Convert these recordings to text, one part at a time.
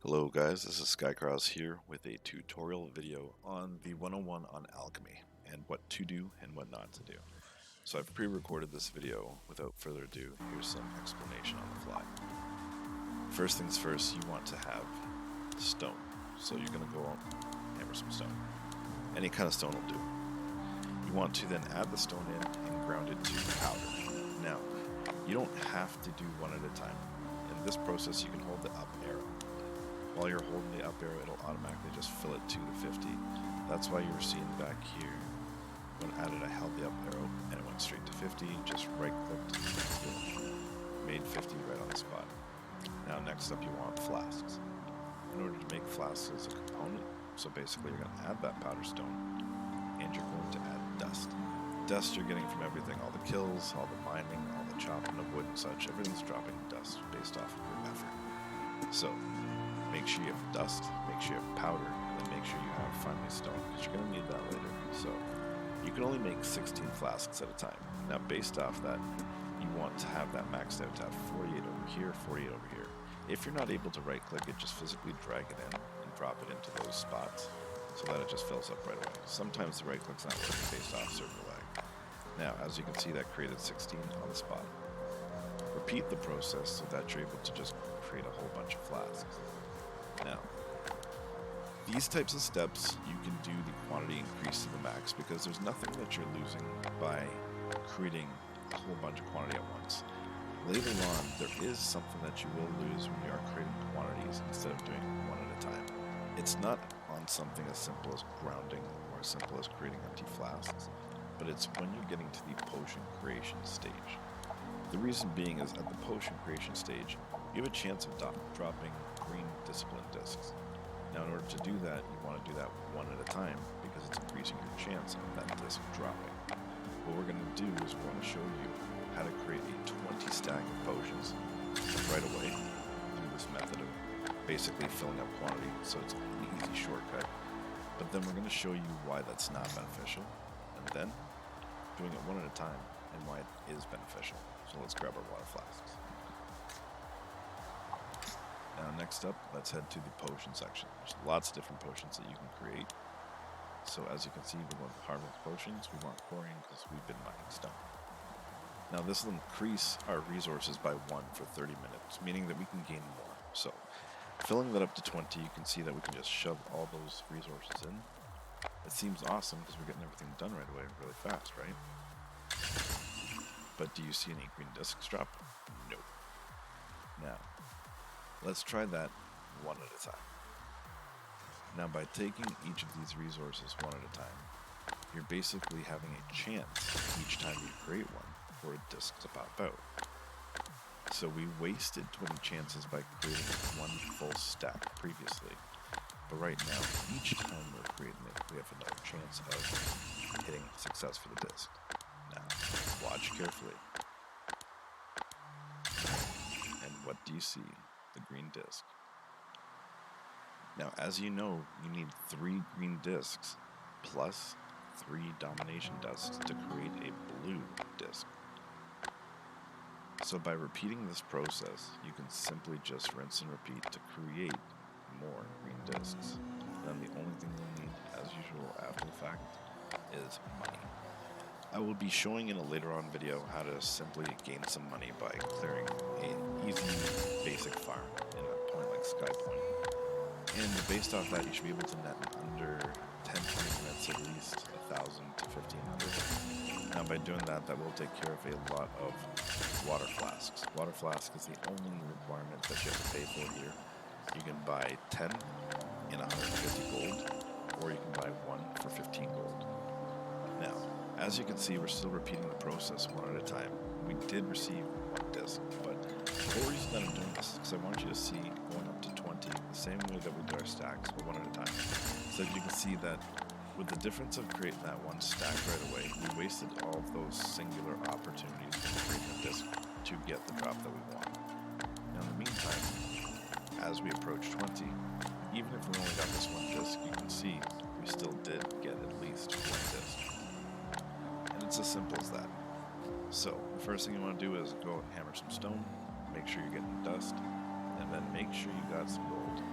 Hello guys, this is Sky Kros here with a tutorial video on the 101 on alchemy and what to do and what not to do. So I've pre-recorded this video. Without further ado, here's some explanation on the fly. First things first, you want to have stone. So you're going to go out and hammer some stone. Any kind of stone will do. You want to then add the stone in and ground it to powder. Now, you don't have to do one at a time. In this process, you can hold the up arrow. While you're holding the up arrow, it'll automatically just fill it to the 50. That's why you were seeing back here, when added, I held the up arrow and it went straight to 50, just right clicked, made 50 right on the spot. Now next up you want flasks. In order to make flasks as a component, so basically you're going to add that powder stone, and you're going to add dust. Dust you're getting from everything, all the kills, all the mining, all the chopping of wood and such, everything's dropping dust based off of your effort. So, make sure you have dust, make sure you have powder, and then make sure you have finally stone, because you're going to need that later. So you can only make 16 flasks at a time. Now based off that, you want to have that maxed out to have 48 over here, 48 over here. If you're not able to right click it, just physically drag it in and drop it into those spots so that it just fills up right away. Sometimes the right click's not working based off server lag. Now as you can see, that created 16 on the spot. Repeat the process so that you're able to just create a whole bunch of flasks. Now, these types of steps, you can do the quantity increase to the max because there's nothing that you're losing by creating a whole bunch of quantity at once. Later on, there is something that you will lose when you are creating quantities instead of doing one at a time. It's not on something as simple as grounding or as simple as creating empty flasks, but it's when you're getting to the potion creation stage. The reason being is at the potion creation stage, you have a chance of dropping green discipline discs. Now in order to do that, you want to do that one at a time because it's increasing your chance of that disc dropping. What we're going to do is we're going to show you how to create a 20 stack of potions right away through this method of basically filling up quantity, so it's an easy shortcut. But then we're going to show you why that's not beneficial, and then doing it one at a time and why it is beneficial. So let's grab our water flasks. Now next up, let's head to the potion section. There's lots of different potions that you can create. So as you can see, we want harvest potions, we want quarrying because we've been mining stone. Now this will increase our resources by 1 for 30 minutes, meaning that we can gain more. So filling that up to 20, you can see that we can just shove all those resources in. It seems awesome because we're getting everything done right away really fast, right? But do you see any green discs drop? Nope. Now, let's try that one at a time. Now by taking each of these resources one at a time, you're basically having a chance each time you create one for a disc to pop out. So we wasted 20 chances by creating one full stack previously. But right now, each time we're creating it, we have another chance of hitting success for the disc. Now, watch carefully. And what do you see? The green disc. Now, as you know, you need 3 green discs plus 3 domination discs to create a blue disc. So by repeating this process, you can simply just rinse and repeat to create more green discs. Then the only thing you need, as usual after the fact, is money. I will be showing in a later on video how to simply gain some money by clearing an easy basic farm in a point like Sky Point. And based off that, you should be able to net in under 10-20 minutes at least 1,000 to 1,500. Now by doing that, that will take care of a lot of water flasks. Water flask is the only requirement that you have to pay for here. You can buy 10 in 150 gold, or you can buy 1 for 15 gold. Now, as you can see, we're still repeating the process one at a time. We did receive 1 disc, but the whole reason that I'm doing this is because I want you to see going up to 20 the same way that we do our stacks, but one at a time. So you can see that with the difference of creating that 1 stack right away, we wasted all of those singular opportunities to create a disc to get the drop that we want. Now in the meantime, as we approach 20, even if we only got this 1 disc, you can see we still did get at least 1 disc. And it's as simple as that. So the first thing you want to do is go and hammer some stone, make sure you're getting dust, and then make sure you got some gold.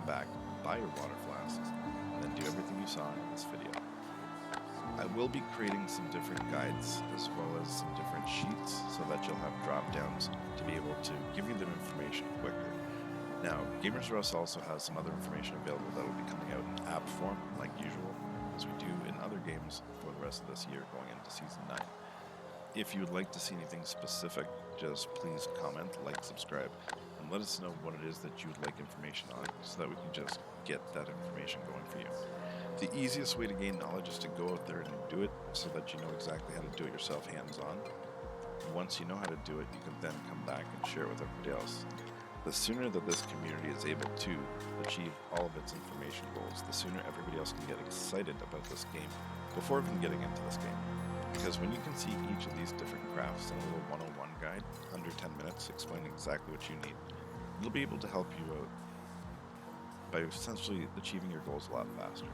back, buy your water flasks, and then do everything you saw in this video. I will be creating some different guides as well as some different sheets so that you'll have drop downs to be able to give you the information quicker. Now, Gamers R Us also has some other information available that will be coming out in app form like usual, as we do in other games for the rest of this year going into Season 9. If you would like to see anything specific, just please comment, like, subscribe, and let us know what it is that you would like information on so that we can just get that information going for you. The easiest way to gain knowledge is to go out there and do it so that you know exactly how to do it yourself hands-on. Once you know how to do it, you can then come back and share it with everybody else. The sooner that this community is able to achieve all of its information goals, the sooner everybody else can get excited about this game before even getting into this game. Because when you can see each of these different crafts in a little 101 guide, under 10 minutes, explaining exactly what you need, it'll be able to help you out by essentially achieving your goals a lot faster.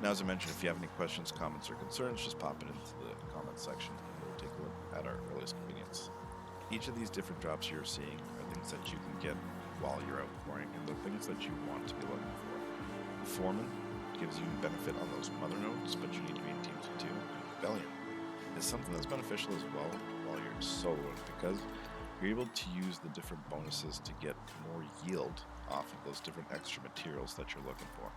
Now, as I mentioned, if you have any questions, comments, or concerns, just pop it into the comments section and we'll take a look at our earliest convenience. Each of these different drops you're seeing are things that you can get while you're out pouring, and the things that you want to be looking for. Foreman gives you benefit on those mother nodes, but you need to be in teams of 2. And Rebellion is something that's beneficial as well while you're soloing, because you're able to use the different bonuses to get more yield off of those different extra materials that you're looking for.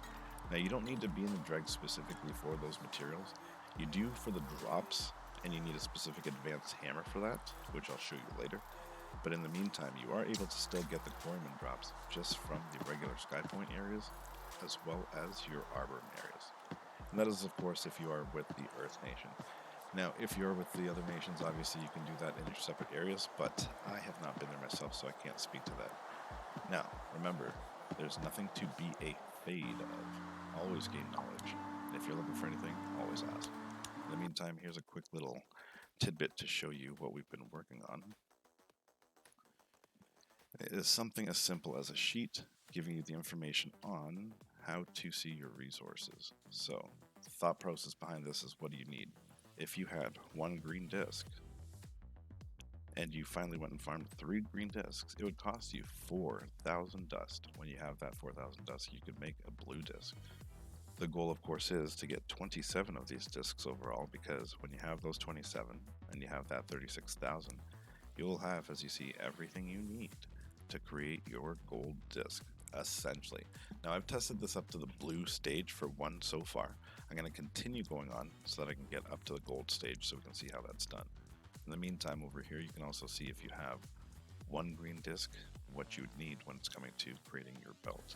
Now, you don't need to be in the dregs specifically for those materials. You do for the drops, and you need a specific advanced hammer for that, which I'll show you later. But in the meantime, you are able to still get the quarryman drops just from the regular Skypoint areas, as well as your Arbor areas. And that is, of course, if you are with the Earth Nation. Now, if you're with the other nations, obviously you can do that in your separate areas, but I have not been there myself, so I can't speak to that. Now, remember, there's nothing to be afraid of. Always gain knowledge. And if you're looking for anything, always ask. In the meantime, here's a quick little tidbit to show you what we've been working on. It is something as simple as a sheet giving you the information on how to see your resources. So, the thought process behind this is, what do you need? If you had 1 green disc and you finally went and farmed 3 green discs, it would cost you 4,000 dust. When you have that 4,000 dust, you could make a blue disc. The goal, of course, is to get 27 of these discs overall, because when you have those 27 and you have that 36,000, you'll have, as you see, everything you need to create your gold disc, essentially. Now, I've tested this up to the blue stage for 1 so far. I'm going to continue going on so that I can get up to the gold stage so we can see how that's done. In the meantime, over here, you can also see if you have 1 green disc, what you would need when it's coming to creating your belt.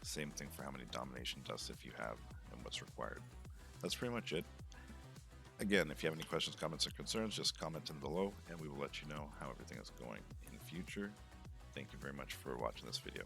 Same thing for how many domination dusts if you have and what's required. That's pretty much it. Again, if you have any questions, comments, or concerns, just comment them below and we will let you know how everything is going in the future. Thank you very much for watching this video.